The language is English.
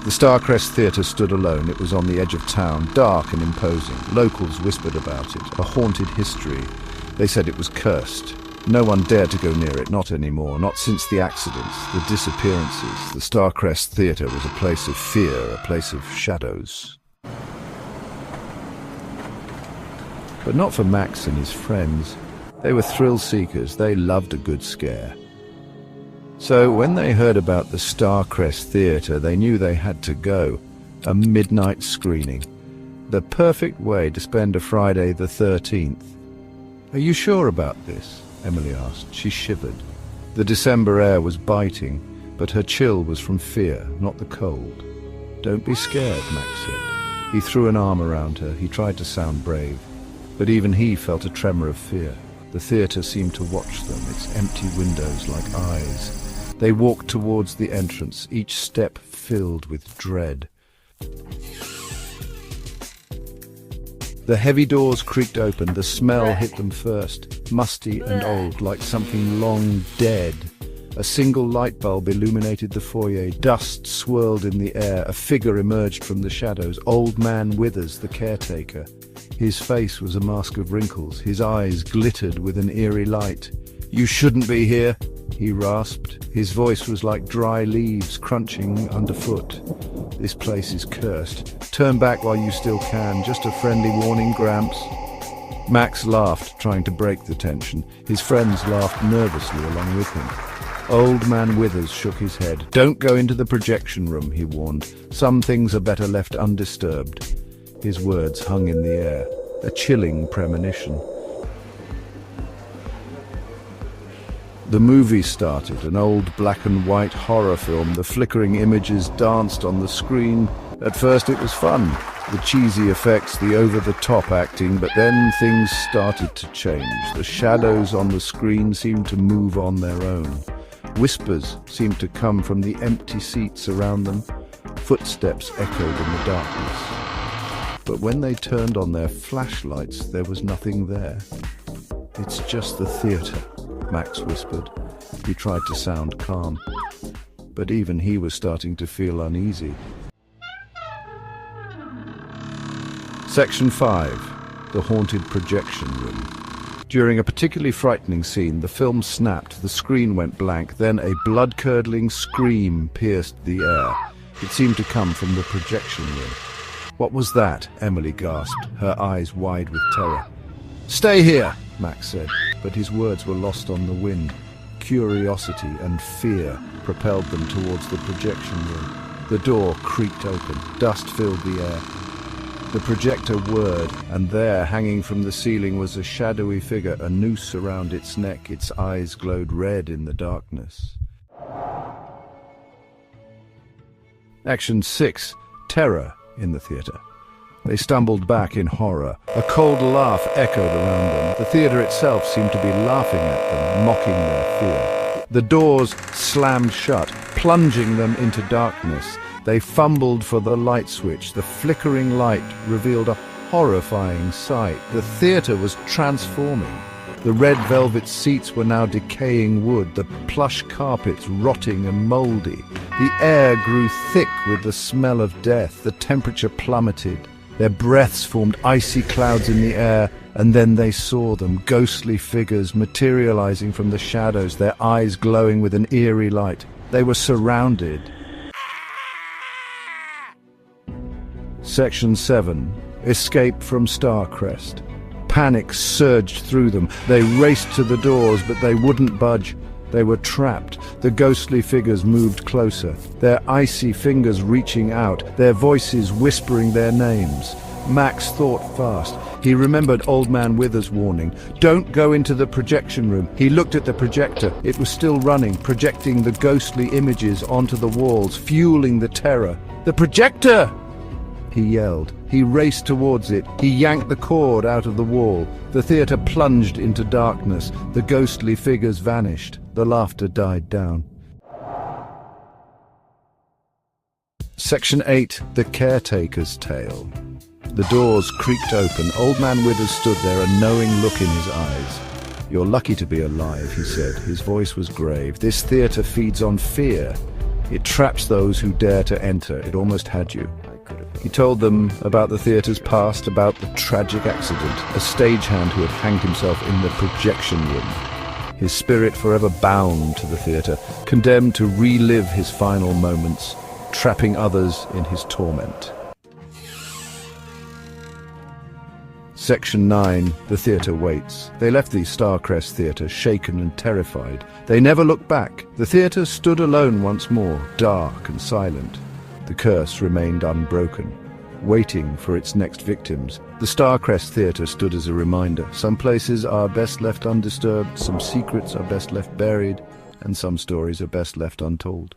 The Starcrest Theatre stood alone. It was on the edge of town, dark and imposing. Locals whispered about it, a haunted history. They said it was cursed. No one dared to go near it, not anymore, not since the accidents, the disappearances. The Starcrest Theatre was a place of fear, a place of shadows. But not for Max and his friends. They were thrill-seekers. They loved a good scare. So when they heard about the Starcrest Theatre, they knew they had to go. A midnight screening. The perfect way to spend a Friday the 13th. "Are you sure about this?" Emily asked. She shivered. The December air was biting, but her chill was from fear, not the cold. "Don't be scared," Max said. He threw an arm around her. He tried to sound brave. But even he felt a tremor of fear. The theatre seemed to watch them, its empty windows like eyes. They walked towards the entrance, each step filled with dread. The heavy doors creaked open. The smell hit them first, musty and old, like something long dead. A single light bulb illuminated the foyer. Dust swirled in the air. A figure emerged from the shadows. Old Man Withers, the caretaker. His face was a mask of wrinkles. His eyes glittered with an eerie light. "You shouldn't be here," he rasped. His voice was like dry leaves crunching underfoot. "This place is cursed. Turn back while you still can. Just a friendly warning, Gramps." Max laughed, trying to break the tension. His friends laughed nervously along with him. Old Man Withers shook his head. "Don't go into the projection room," he warned. "Some things are better left undisturbed." His words hung in the air, a chilling premonition. The movie started, an old black and white horror film. The flickering images danced on the screen. At first it was fun, the cheesy effects, the over-the-top acting, but then things started to change. The shadows on the screen seemed to move on their own. Whispers seemed to come from the empty seats around them. Footsteps echoed in the darkness. But when they turned on their flashlights, there was nothing there. "It's just the theatre," Max whispered. He tried to sound calm, but even he was starting to feel uneasy. Section 5. The Haunted Projection Room. During a particularly frightening scene, the film snapped, the screen went blank, then a blood-curdling scream pierced the air. It seemed to come from the projection room. "What was that?" Emily gasped, her eyes wide with terror. "Stay here," Max said, but his words were lost on the wind. Curiosity and fear propelled them towards the projection room. The door creaked open. Dust filled the air. The projector whirred, and there, hanging from the ceiling, was a shadowy figure, a noose around its neck. Its eyes glowed red in the darkness. Action 6. Terror in the theatre. They stumbled back in horror. A cold laugh echoed around them. The theatre itself seemed to be laughing at them, mocking their fear. The doors slammed shut, plunging them into darkness. They fumbled for the light switch. The flickering light revealed a horrifying sight. The theatre was transforming. The red velvet seats were now decaying wood, the plush carpets rotting and mouldy. The air grew thick with the smell of death. The temperature plummeted. Their breaths formed icy clouds in the air, and then they saw them, ghostly figures materializing from the shadows, their eyes glowing with an eerie light. They were surrounded. Section 7. Escape from Starcrest. Panic surged through them. They raced to the doors, but they wouldn't budge. They were trapped. The ghostly figures moved closer, their icy fingers reaching out, their voices whispering their names. Max thought fast. He remembered Old Man Withers' warning. "Don't go into the projection room." He looked at the projector. It was still running, projecting the ghostly images onto the walls, fueling the terror. "The projector!" he yelled. He raced towards it. He yanked the cord out of the wall. The theatre plunged into darkness. The ghostly figures vanished. The laughter died down. Section 8. The Caretaker's Tale. The doors creaked open. Old Man Withers stood there, a knowing look in his eyes. "You're lucky to be alive," he said. His voice was grave. "This theatre feeds on fear. It traps those who dare to enter. It almost had you. He told them about the theatre's past, about the tragic accident, a stagehand who had hanged himself in the projection room. His spirit forever bound to the theatre, condemned to relive his final moments, trapping others in his torment. Section 9. The theatre waits. They left the Starcrest Theatre shaken and terrified. They never looked back. The theatre stood alone once more, dark and silent. The curse remained unbroken, waiting for its next victims. The Starcrest Theatre stood as a reminder. Some places are best left undisturbed, some secrets are best left buried, and some stories are best left untold.